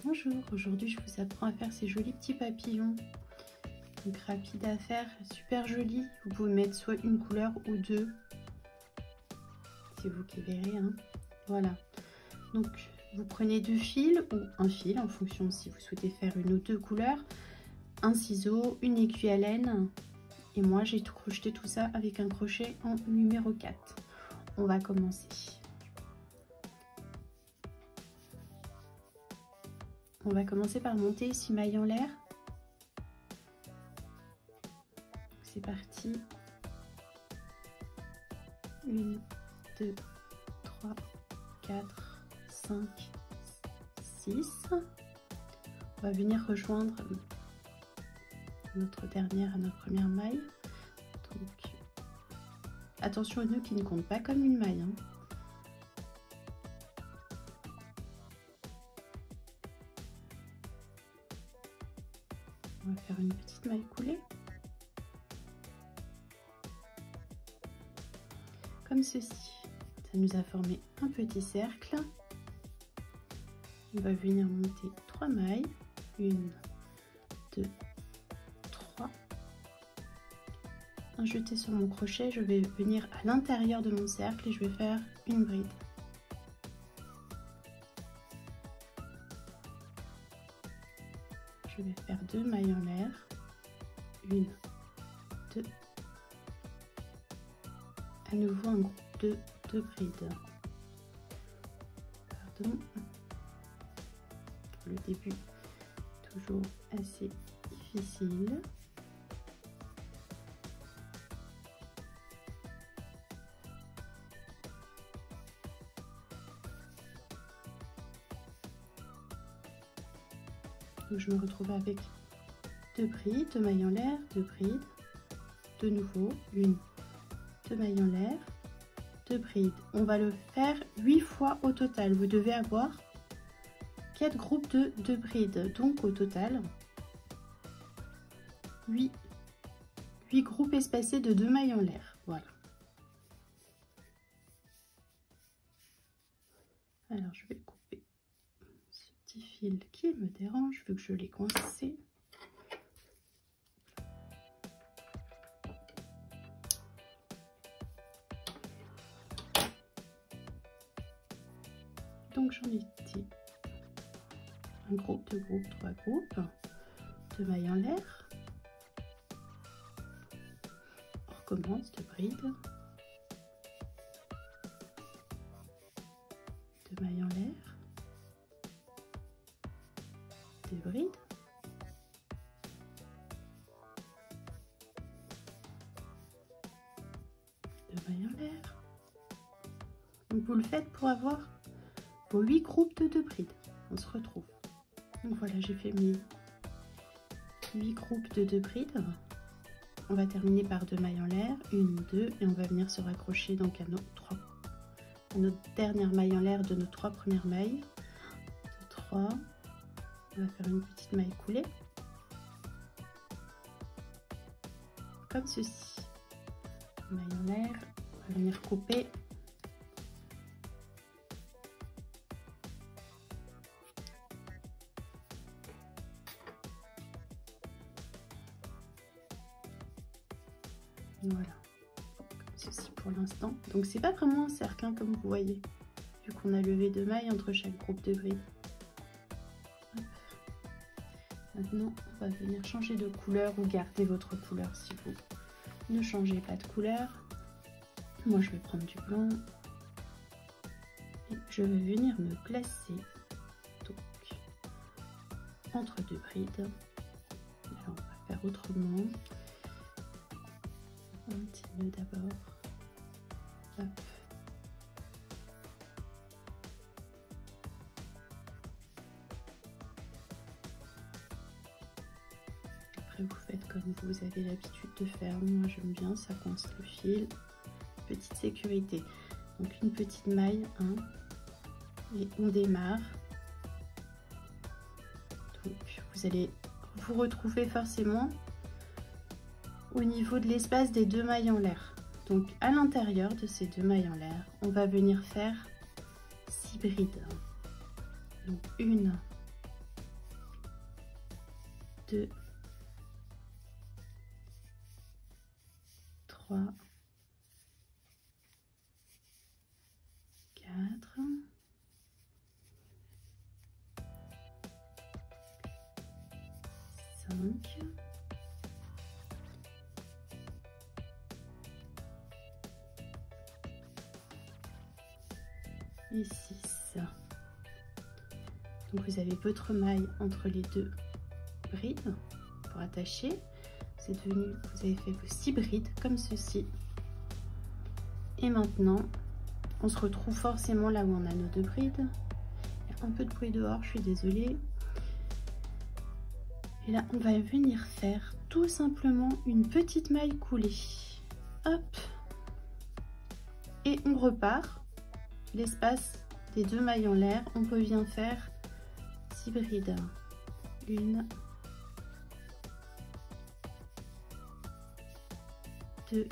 Bonjour, aujourd'hui je vous apprends à faire ces jolis petits papillons. Donc rapide à faire, super joli. Vous pouvez mettre soit une couleur ou deux. C'est vous qui verrez, hein. Voilà. Donc vous prenez deux fils ou un fil en fonction si vous souhaitez faire une ou deux couleurs. Un ciseau, une aiguille à laine. Et moi j'ai tout crocheté tout ça avec un crochet en numéro 4. On va commencer. On va commencer par monter 6 mailles en l'air. C'est parti. 1, 2, 3, 4, 5, 6. On va venir rejoindre notre dernière à notre première maille. Donc, attention aux nœuds qui ne comptent pas comme une maille, hein. On va faire une petite maille coulée. Comme ceci. Ça nous a formé un petit cercle. On va venir monter 3 mailles. 1, 2, 3. Un jeté sur mon crochet. Je vais venir à l'intérieur de mon cercle et je vais faire une bride. Je vais faire 2 mailles en l'air, 1, 2, à nouveau un groupe de 2 brides. Pardon, le début toujours assez difficile. Donc je me retrouve avec 2 brides, 2 mailles en l'air, 2 brides, de nouveau 1, 2 mailles en l'air, 2 brides. On va le faire 8 fois au total. Vous devez avoir 4 groupes de 2 brides. Donc au total, 8 groupes espacés de 2 mailles en l'air. Voilà. Alors je vais couper ce petit fil qui me dérange vu que je l'ai coincé. Donc j'en ai dit un groupe, 2 groupes, 3 groupes, 2 mailles en l'air. On recommence, 2 brides, 2 mailles en l'air, 2 brides, 2 mailles en l'air. Donc vous le faites pour avoir vos 8 groupes de 2 brides. On se retrouve. Donc voilà, j'ai fait mes 8 groupes de 2 brides. On va terminer par 2 mailles en l'air, 1, 2, et on va venir se raccrocher donc à notre dernière maille en l'air de nos 3 premières mailles. 2, 3. On va faire une petite maille coulée. Comme ceci. Maille en l'air, on va venir couper. Voilà, comme ceci pour l'instant. Donc c'est pas vraiment un cercle, hein, comme vous voyez, vu qu'on a levé 2 mailles entre chaque groupe de brides. Hop. Maintenant, on va venir changer de couleur ou garder votre couleur si vous ne changez pas de couleur. Moi, je vais prendre du blanc et je vais venir me placer donc entre 2 brides. Alors, on va faire autrement. Un petit nœud d'abord. Hop. Après vous faites comme vous avez l'habitude de faire. Moi j'aime bien, ça coince le fil. Petite sécurité. Donc une petite maille, 1. Et on démarre. Donc vous allez vous retrouver forcément au niveau de l'espace des 2 mailles en l'air. Donc à l'intérieur de ces 2 mailles en l'air, on va venir faire 6 brides. Donc 1, 2, 3, 4, 5, et 6. Donc vous avez votre maille entre les deux brides pour attacher. Vous avez fait vos 6 brides comme ceci. Et maintenant, on se retrouve forcément là où on a nos 2 brides. Il y a un peu de bruit dehors, je suis désolée. Et là, on va venir faire tout simplement une petite maille coulée. Hop. Et on repart. L'espace des 2 mailles en l'air, on revient faire 6 brides. 1, 2,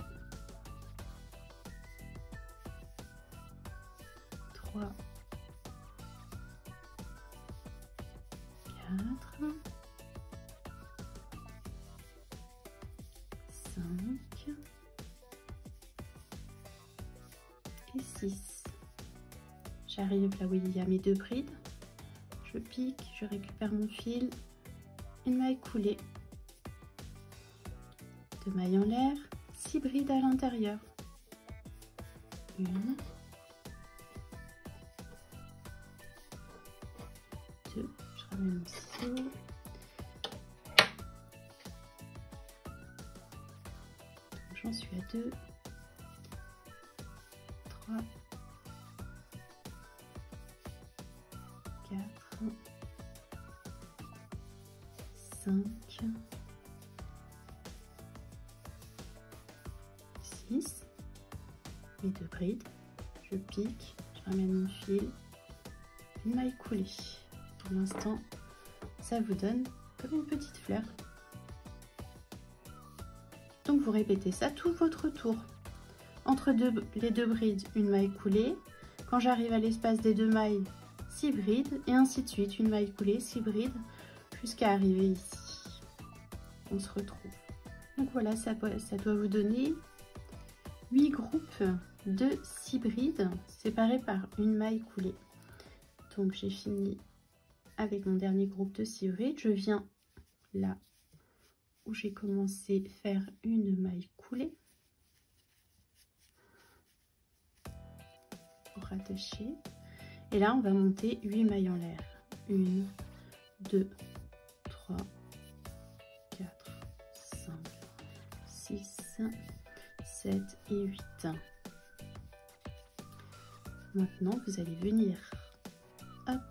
3, 4, 5 et 6. J'arrive là où il y a mes 2 brides. Je pique, je récupère mon fil, une maille coulée, 2 mailles en l'air, 6 brides à l'intérieur. 1, 2, je ramène mon ciseau. J'en suis à 2, 3, 4, 5, 6, mes 2 brides, je pique, je ramène mon fil, une maille coulée. Pour l'instant, ça vous donne comme une petite fleur. Donc vous répétez ça tout votre tour. Entre les 2 brides, une maille coulée. Quand j'arrive à l'espace des 2 mailles, 6 brides, et ainsi de suite, une maille coulée, 6 brides, jusqu'à arriver ici. On se retrouve. Donc voilà, ça doit vous donner 8 groupes de 6 brides séparés par une maille coulée. Donc j'ai fini avec mon dernier groupe de 6 brides. Je viens là où j'ai commencé à faire une maille coulée pour rattacher. Et là, on va monter 8 mailles en l'air. 1, 2, 3, 4, 5, 6, 7 et 8. Maintenant, vous allez venir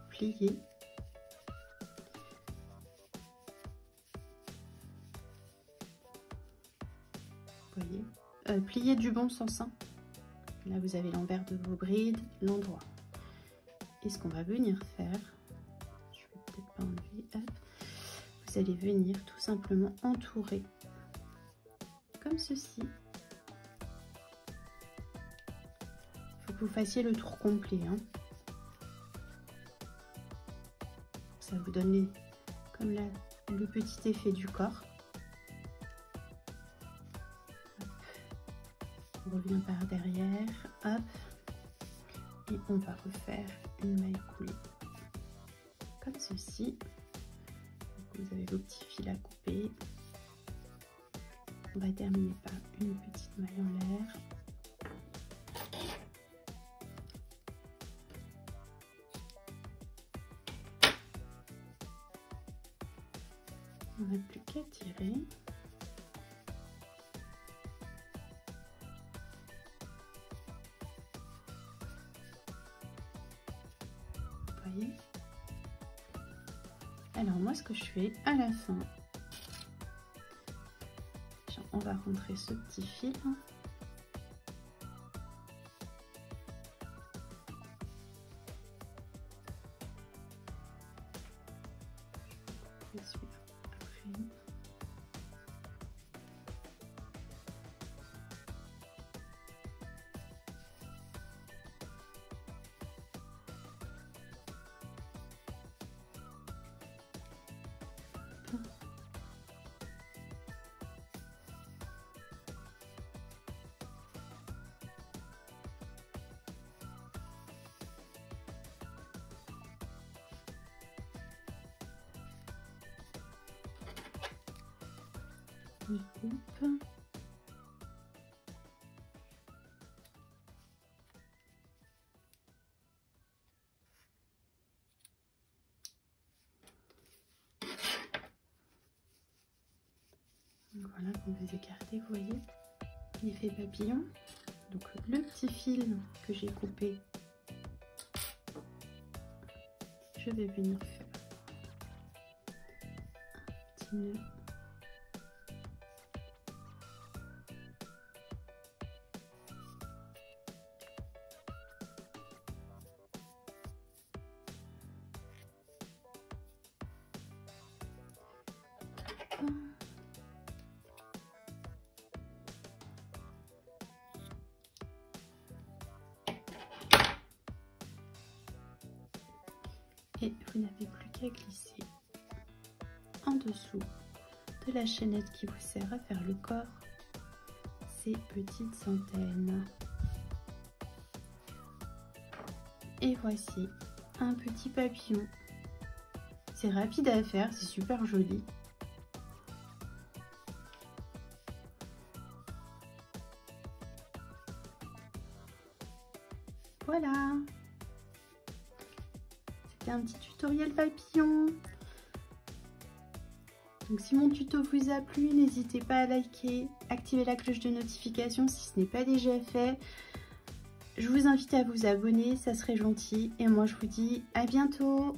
plier. Vous voyez, plier du bon sens. Hein. Là, vous avez l'envers de vos brides, l'endroit. Et ce qu'on va venir faire, je vais peut-être pas enlever, hop, vous allez venir tout simplement entourer comme ceci. Il faut que vous fassiez le tour complet. Hein. Ça vous donne comme là, le petit effet du corps. Hop. On revient par derrière, hop, et on va refaire une maille coulée comme ceci. Donc vous avez vos petits fils à couper. On va terminer par une petite maille en l'air. On n'a plus qu'à tirer. Vous voyez? Alors moi, ce que je fais à la fin, on va rentrer ce petit fil. Et celui-là après. je coupe. Voilà, quand vous écartez, vous voyez l'effet papillon. Donc le petit fil que j'ai coupé, je vais venir faire un petit nœud. Et vous n'avez plus qu'à glisser en dessous de la chaînette qui vous sert à faire le corps ces petites antennes. Et voici un petit papillon. C'est rapide à faire, c'est super joli. Voilà. C'était un petit tutoriel papillon. Donc si mon tuto vous a plu, n'hésitez pas à liker, activer la cloche de notification si ce n'est pas déjà fait. Je vous invite à vous abonner, ça serait gentil. Et moi je vous dis à bientôt.